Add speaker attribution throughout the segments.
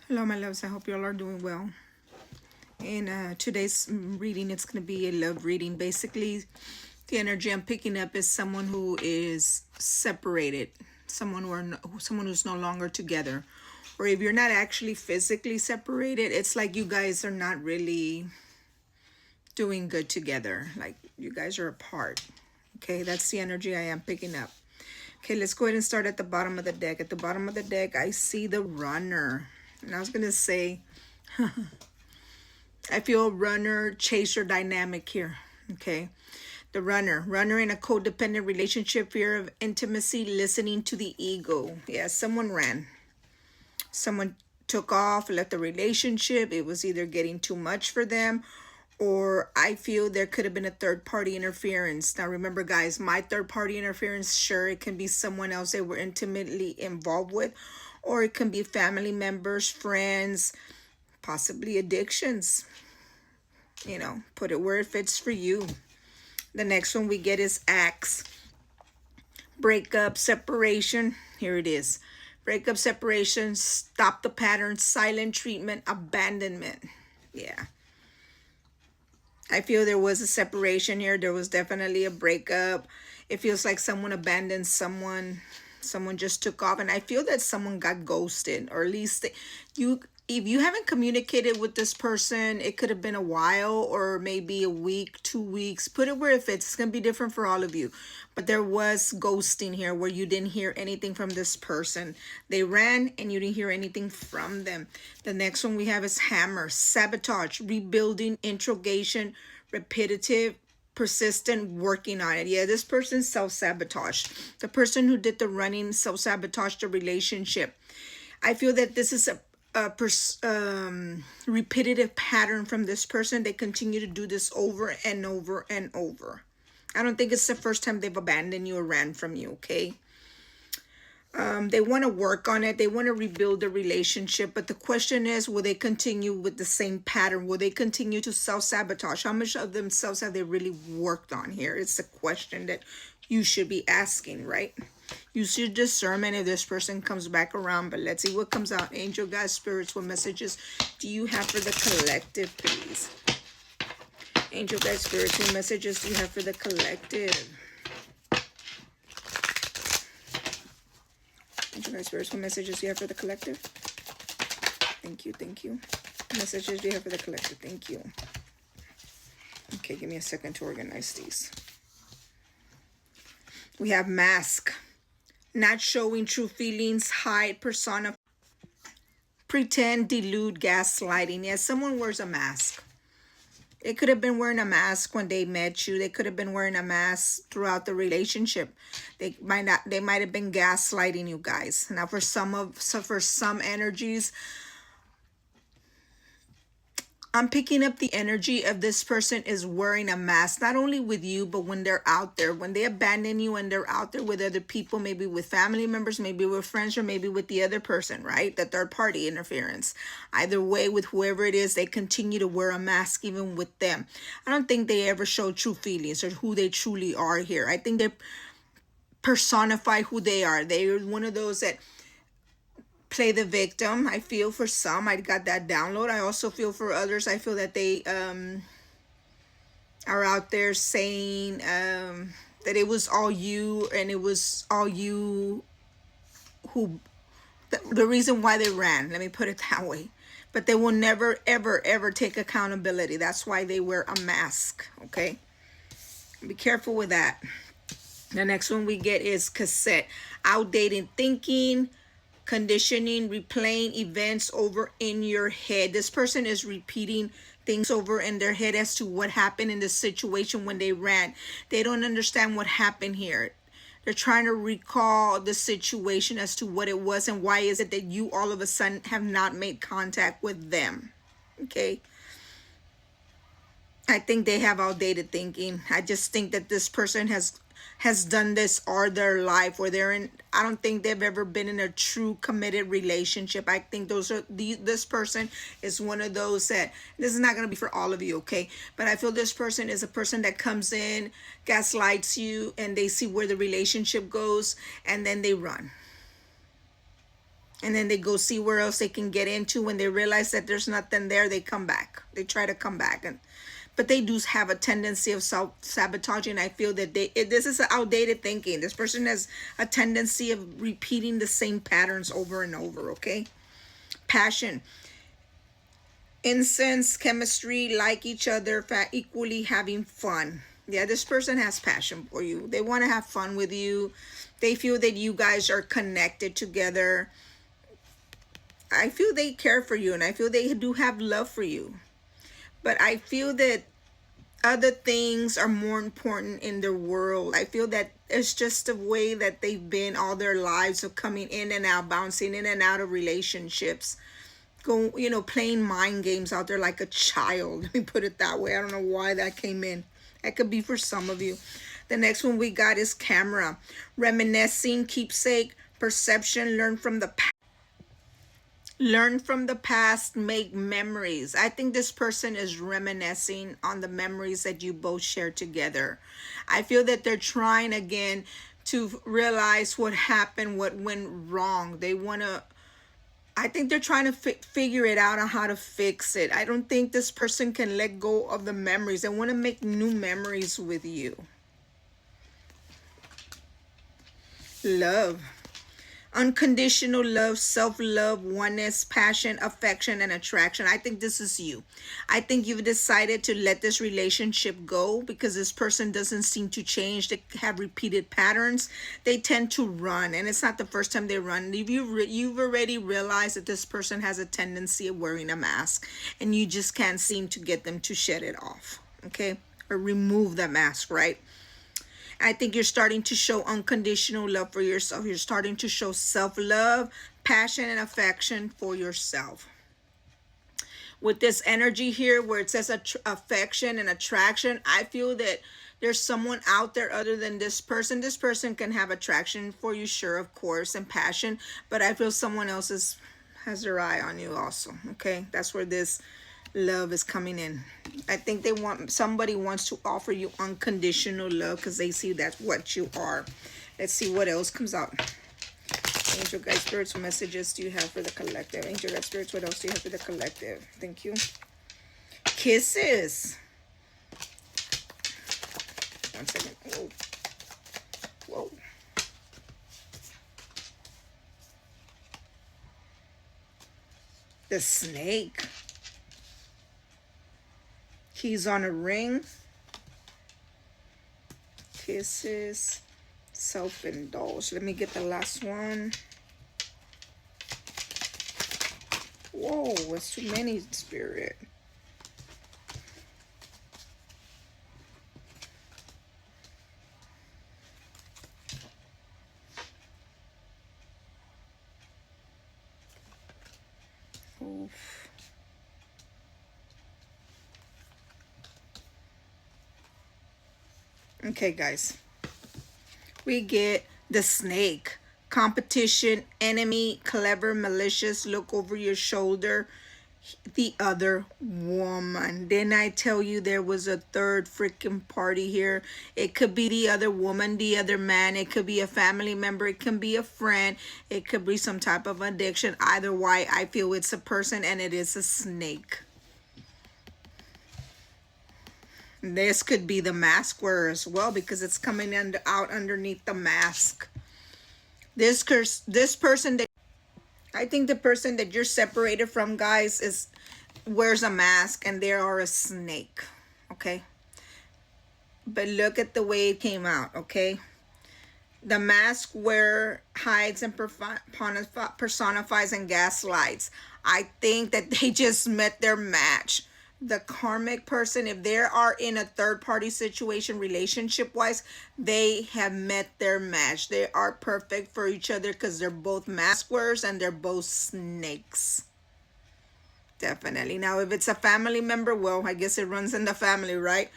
Speaker 1: Hello, my loves. I hope you all are doing well. In today's reading, it's going to be a love reading. Basically, the energy I'm picking up is someone who is separated, someone who's no longer together, or if you're not actually physically separated, it's like you guys are not really doing good together. Like you guys are apart. Okay, that's the energy I am picking up. Okay, let's go ahead and start at the bottom of the deck. At the bottom of the deck, I see the runner. And I was going to say, I feel runner chaser dynamic here. Okay. The runner in a codependent relationship, fear of intimacy, listening to the ego. Yeah, someone ran. Someone took off, left the relationship. It was either getting too much for them, or I feel there could have been a third party interference. Now, remember, guys, my third party interference, sure, it can be someone else they were intimately involved with, or it can be family members, friends, possibly addictions. Put it where it fits for you. The next one we get is Axe. Breakup, separation. Here it is. Breakup, separation, stop the pattern, silent treatment, abandonment. Yeah. I feel there was a separation here. There was definitely a breakup. It feels like someone abandoned someone. Someone just took off. And I feel that someone got ghosted. Or at least if you haven't communicated with this person, it could have been a while or maybe a week, 2 weeks. Put it where it fits. It's going to be different for all of you. But there was ghosting here where you didn't hear anything from this person. They ran and you didn't hear anything from them. The next one we have is Hammer. Sabotage, rebuilding, interrogation, repetitive, persistent, working on it. Yeah, this person self-sabotaged. The person who did the running self-sabotaged the relationship. I feel that this is a repetitive pattern from this person. They continue to do this over and over and over. I don't think it's the first time they've abandoned you or ran from you, okay? They want to work on it. They want to rebuild the relationship. But the question is, will they continue with the same pattern? Will they continue to self-sabotage? How much of themselves have they really worked on here? It's a question that you should be asking, right? Use your discernment if this person comes back around. But let's see what comes out. Angel, guys, spirits, what messages do you have for the collective, please? Angel, guys, spirits, what messages do you have for the collective? Angel, guys, spirits, what messages do you have for the collective? Thank you, thank you. What messages do you have for the collective? Thank you. Okay, give me a second to organize these. We have mask. Not showing true feelings, hide, persona, pretend, delude, gaslighting. Yeah, someone wears a mask. They could have been wearing a mask when they met you. They could have been wearing a mask throughout the relationship. They might have been gaslighting you guys. Now for some energies, I'm picking up the energy of this person is wearing a mask, not only with you, but when they're out there, when they abandon you and they're out there with other people, maybe with family members, maybe with friends, or maybe with the other person, right? The third party interference. Either way, with whoever it is, they continue to wear a mask even with them. I don't think they ever show true feelings or who they truly are here. I think they personify who they are. They're one of those that play the victim. I feel for some, I got that download. I also feel for others. I feel that they are out there saying that it was all you, and it was all you who the reason why they ran. Let me put it that way. But they will never, ever, ever take accountability. That's why they wear a mask. Okay, be careful with that. The next one we get is cassette. Outdated thinking, conditioning, replaying events over in your head. This person is repeating things over in their head as to what happened in the situation when they ran. They don't understand what happened here. They're trying to recall the situation as to what it was and why is it that you all of a sudden have not made contact with them. Okay. I think they have outdated thinking. I just think that this person has done this all their life, where I don't think they've ever been in a true committed relationship. I think this person is one of those that, this is not going to be for all of you, okay? But I feel this person is a person that comes in, gaslights you, and they see where the relationship goes, and then they run. And then they go see where else they can get into. When they realize that there's nothing there, they come back. They try to come back. But they do have a tendency of self-sabotaging. I feel that this is outdated thinking. This person has a tendency of repeating the same patterns over and over, okay? Passion. Incense, chemistry, like each other, equally having fun. Yeah, this person has passion for you. They want to have fun with you. They feel that you guys are connected together. I feel they care for you, and I feel they do have love for you. But I feel that other things are more important in their world. I feel that it's just the way that they've been all their lives of coming in and out, bouncing in and out of relationships. Go, playing mind games out there like a child. Let me put it that way. I don't know why that came in. That could be for some of you. The next one we got is camera. Reminiscing, keepsake, perception, learn from the past. Learn from the past, make memories. I think this person is reminiscing on the memories that you both shared together. I feel that they're trying again to realize what happened, what went wrong. I think they're trying to figure it out on how to fix it. I don't think this person can let go of the memories. They want to make new memories with you. Love. Unconditional love, self-love, oneness, passion, affection, and attraction. I think this is you. I think you've decided to let this relationship go because this person doesn't seem to change. They have repeated patterns. They tend to run, and it's not the first time they run. You've already realized that this person has a tendency of wearing a mask, and you just can't seem to get them to shed it off, okay? Or remove the mask, right? I think you're starting to show unconditional love for yourself. You're starting to show self-love, passion, and affection for yourself. With this energy here where it says affection and attraction, I feel that there's someone out there other than this person. This person can have attraction for you, sure, of course, and passion. But I feel someone else has their eye on you also, okay? That's where this love is coming in. I think somebody wants to offer you unconditional love because they see that's what you are. Let's see what else comes out. Angel guide spirits, what messages do you have for the collective? Angel guide spirits, what else do you have for the collective? Thank you. Kisses. 1 second. Whoa. Whoa. The snake. Keys on a ring. Kisses. Self-indulge. Let me get the last one. Whoa, it's too many, Spirit. Oof. Okay, guys. We get the snake. Competition, enemy, clever, malicious, look over your shoulder. The other woman. Didn't I tell you there was a third freaking party here? It could be the other woman, the other man. It could be a family member. It can be a friend. It could be some type of addiction. Either way, I feel it's a person and it is a snake. This could be the mask wearer as well because it's coming out underneath the mask. This person that I think the person that you're separated from, guys, wears a mask and they are a snake. Okay. But look at the way it came out. Okay. The mask wearer hides and personifies and gaslights. I think that they just met their match. The karmic person, if they are in a third-party situation relationship-wise, they have met their match. They are perfect for each other because they're both mask wearers and they're both snakes. Definitely. Now, if it's a family member, well, I guess it runs in the family, right?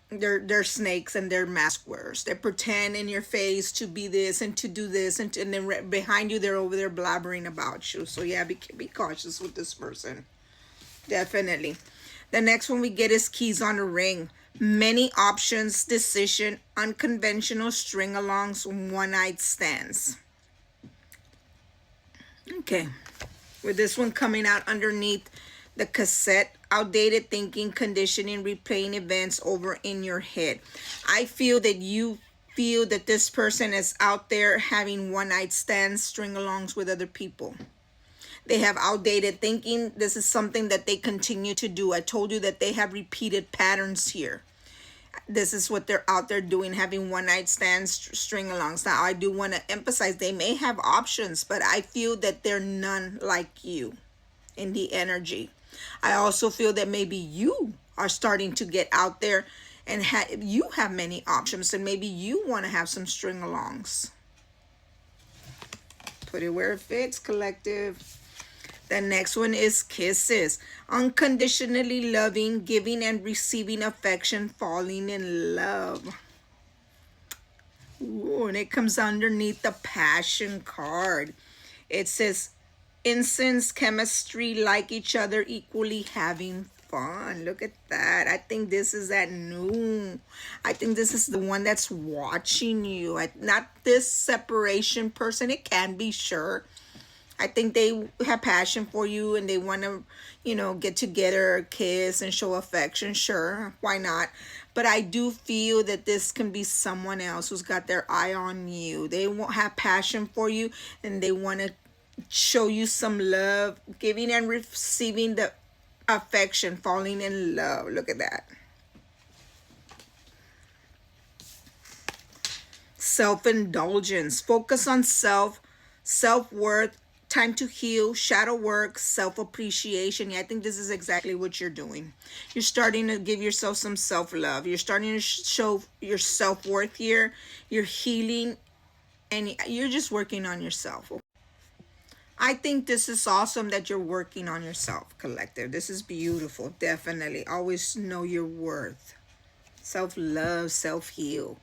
Speaker 1: They're snakes and they're mask wearers. They pretend in your face to be this and to do this, and then behind you, they're over there blabbering about you. So yeah, be cautious with this person. Definitely. The next one we get is keys on a ring. Many options, decision, unconventional string-alongs, one-night stands. Okay. With this one coming out underneath the cassette, outdated thinking, conditioning, replaying events over in your head. I feel that you feel that this person is out there having one night stands, string alongs with other people. They have outdated thinking. This is something that they continue to do. I told you that they have repeated patterns here. This is what they're out there doing, having one night stands, string alongs. Now, I do want to emphasize they may have options, but I feel that they're none like you in the energy. I also feel that maybe you are starting to get out there and you have many options, and maybe you want to have some string alongs. Put it where it fits, collective. The next one is kisses. Unconditionally loving, giving and receiving affection, falling in love. Ooh, and it comes underneath the passion card. It says incense, chemistry, like each other, equally having fun. Look at that. I think this is that new. I think this is the one that's watching you. Not this separation person. It can be, sure. I think they have passion for you and they want to, get together, kiss and show affection. Sure, why not? But I do feel that this can be someone else who's got their eye on you. They won't have passion for you and they want to show you some love, giving and receiving the affection, falling in love. Look at that. Self-indulgence. Focus on self-worth, time to heal, shadow work, self-appreciation. Yeah, I think this is exactly what you're doing. You're starting to give yourself some self-love. You're starting to show your self-worth here. You're healing and you're just working on yourself. I think this is awesome that you're working on yourself, collective. This is beautiful. Definitely. Always know your worth. Self-love, self-heal.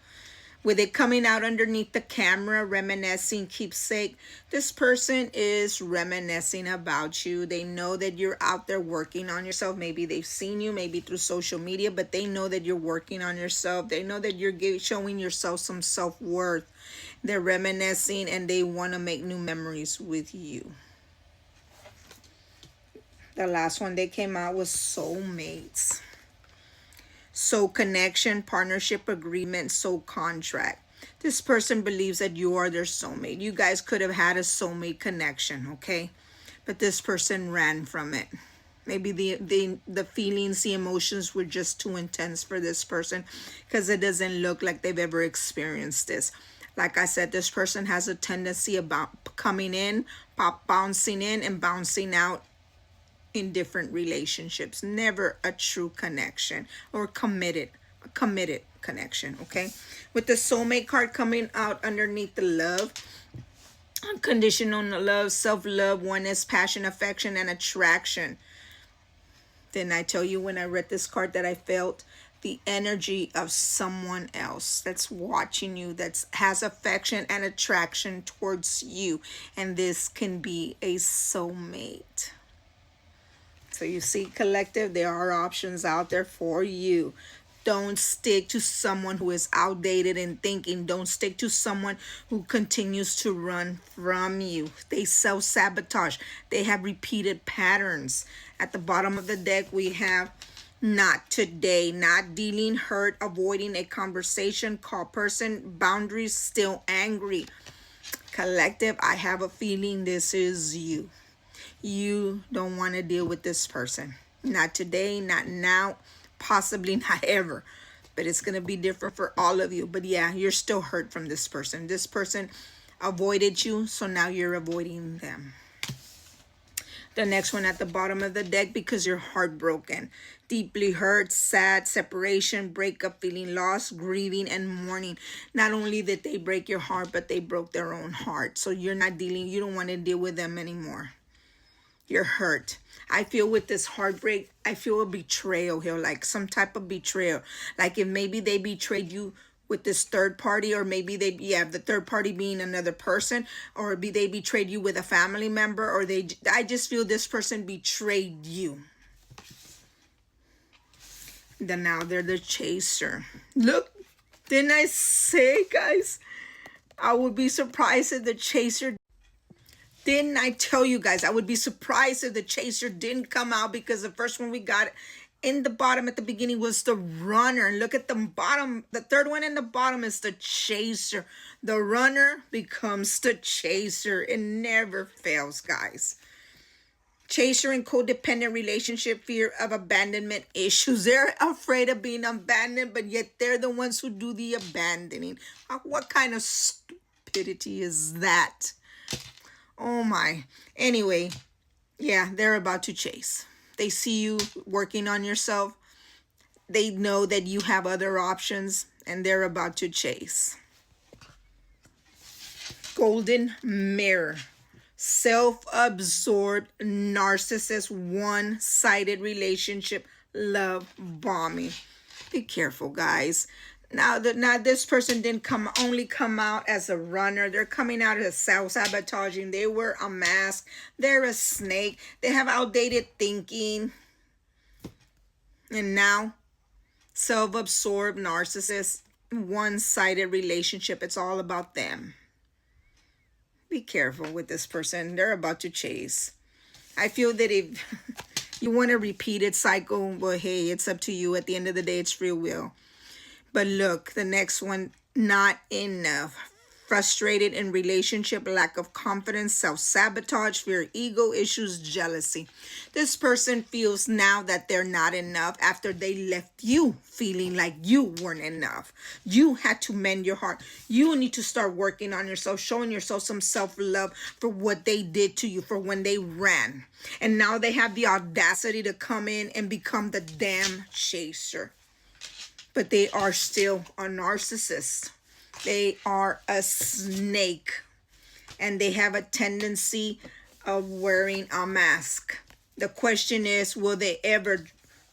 Speaker 1: With it coming out underneath the camera, reminiscing, keepsake. This person is reminiscing about you. They know that you're out there working on yourself. Maybe they've seen you, maybe through social media, but they know that you're working on yourself. They know that you're showing yourself some self-worth. They're reminiscing and they want to make new memories with you. The last one they came out was soulmates. Soul connection, partnership agreement, soul contract. This person believes that you are their soulmate. You guys could have had a soulmate connection, okay? But this person ran from it. Maybe the feelings, the emotions were just too intense for this person because it doesn't look like they've ever experienced this. Like I said, this person has a tendency about coming in, bouncing in and bouncing out in different relationships. Never a true connection or committed connection, okay? With the soulmate card coming out underneath the love, unconditional love, self-love, oneness, passion, affection, and attraction. Then I tell you when I read this card that I felt the energy of someone else that's watching you, that has affection and attraction towards you. And this can be a soulmate. So you see, collective, there are options out there for you. Don't stick to someone who is outdated in thinking. Don't stick to someone who continues to run from you. They self-sabotage. They have repeated patterns. At the bottom of the deck, we have not today, not dealing, hurt, avoiding a conversation, call person, boundaries, still angry. Collective, I have a feeling this is you. You don't want to deal with this person. Not today, not now, possibly not ever. But it's going to be different for all of you. But yeah, you're still hurt from this person. This person avoided you, so now you're avoiding them. The next one at the bottom of the deck, because you're heartbroken, deeply hurt, sad, separation, breakup, feeling lost, grieving, and mourning. Not only did they break your heart, but they broke their own heart. So you're not dealing, you don't want to deal with them anymore. You're hurt. I feel with this heartbreak, I feel a betrayal here, like some type of betrayal. Like if maybe they betrayed you with this third party, or maybe the third party being another person, or they betrayed you with a family member, or I just feel this person betrayed you. Then now they're the chaser. Look, didn't I say, guys? I would be surprised if the chaser Didn't I tell you guys? I would be surprised if the chaser didn't come out, because the first one we got in the bottom at the beginning was the runner. And look at the bottom. The third one in the bottom is the chaser. The runner becomes the chaser. It never fails, guys. Chaser and codependent relationship, fear of abandonment issues. They're afraid of being abandoned, but yet they're the ones who do the abandoning. What kind of stupidity is that? Oh my. Anyway, yeah, they're about to chase. They see you working on yourself. They know that you have other options, and they're about to chase. Golden mirror. Self-absorbed narcissist, one-sided relationship, love bombing. Be careful, guys. Now this person didn't only come out as a runner. They're coming out as self-sabotaging. They wear a mask. They're a snake. They have outdated thinking. And now, self-absorbed narcissist, one-sided relationship. It's all about them. Be careful with this person. They're about to chase. I feel that if you want a repeated cycle, well, hey, it's up to you. At the end of the day, it's free will. But look, the next one, not enough. Frustrated in relationship, lack of confidence, self-sabotage, fear, ego issues, jealousy. This person feels now that they're not enough after they left you feeling like you weren't enough. You had to mend your heart. You need to start working on yourself, showing yourself some self-love for what they did to you, for when they ran. And now they have the audacity to come in and become the damn chaser. But they are still a narcissist. They are a snake, and they have a tendency of wearing a mask. The question is, will they ever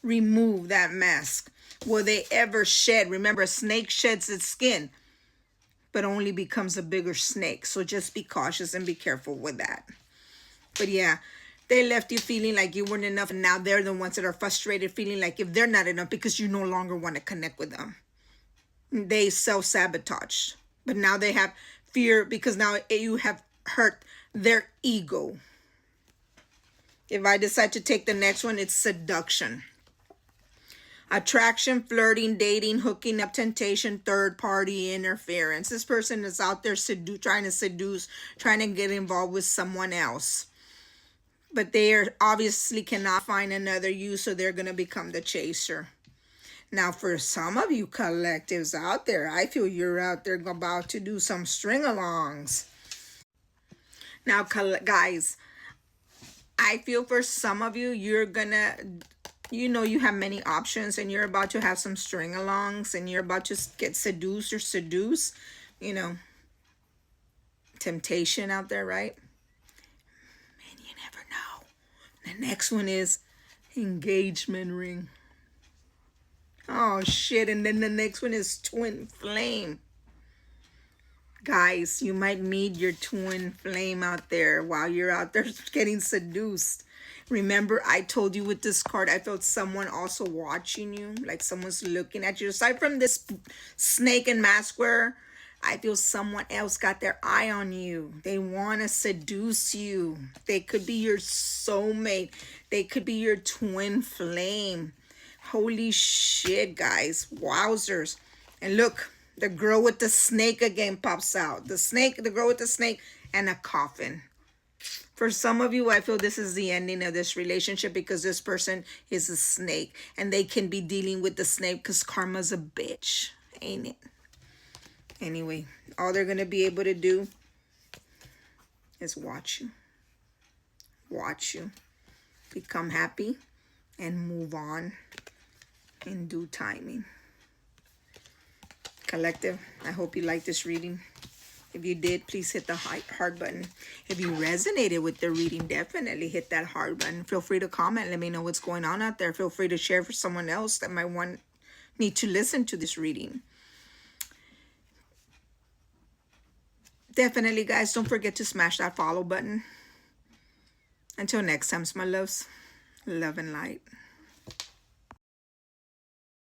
Speaker 1: remove that mask? Will they ever shed? Remember, a snake sheds its skin, but only becomes a bigger snake. So just be cautious and be careful with that. But yeah, they left you feeling like you weren't enough, and now they're the ones that are frustrated, feeling like if they're not enough because you no longer want to connect with them. They self-sabotage, but now they have fear because now you have hurt their ego. If I decide to take the next one, it's seduction. Attraction, flirting, dating, hooking up, temptation, third-party interference. This person is out there trying to seduce, trying to get involved with someone else. But they obviously cannot find another you, so they're going to become the chaser. Now, for some of you collectives out there, I feel you're out there about to do some string-alongs. Now, guys, I feel for some of you, you're gonna, you have many options, and you're about to have some string-alongs, and you're about to get seduced or seduce. Temptation out there, right? And you never know. The next one is engagement ring. Oh, shit. And then the next one is twin flame. Guys, you might meet your twin flame out there while you're out there getting seduced. Remember, I told you with this card, I felt someone also watching you, like someone's looking at you. Aside from this snake and mask wearer, I feel someone else got their eye on you. They want to seduce you. They could be your soulmate. They could be your twin flame. Holy shit, guys. Wowzers. And look, the girl with the snake again pops out. The girl with the snake, and a coffin. For some of you, I feel this is the ending of this relationship because this person is a snake. And they can be dealing with the snake because karma's a bitch. Ain't it? Anyway, all they're going to be able to do is watch you. Watch you. Become happy and move on in due timing. Collective, I hope you liked this reading. If you did, please hit the heart button. If you resonated with the reading, definitely hit that heart button. Feel free to comment. Let me know what's going on out there. Feel free to share for someone else that might need to listen to this reading. Definitely, guys, don't forget to smash that follow button. Until next time, my loves, love and light.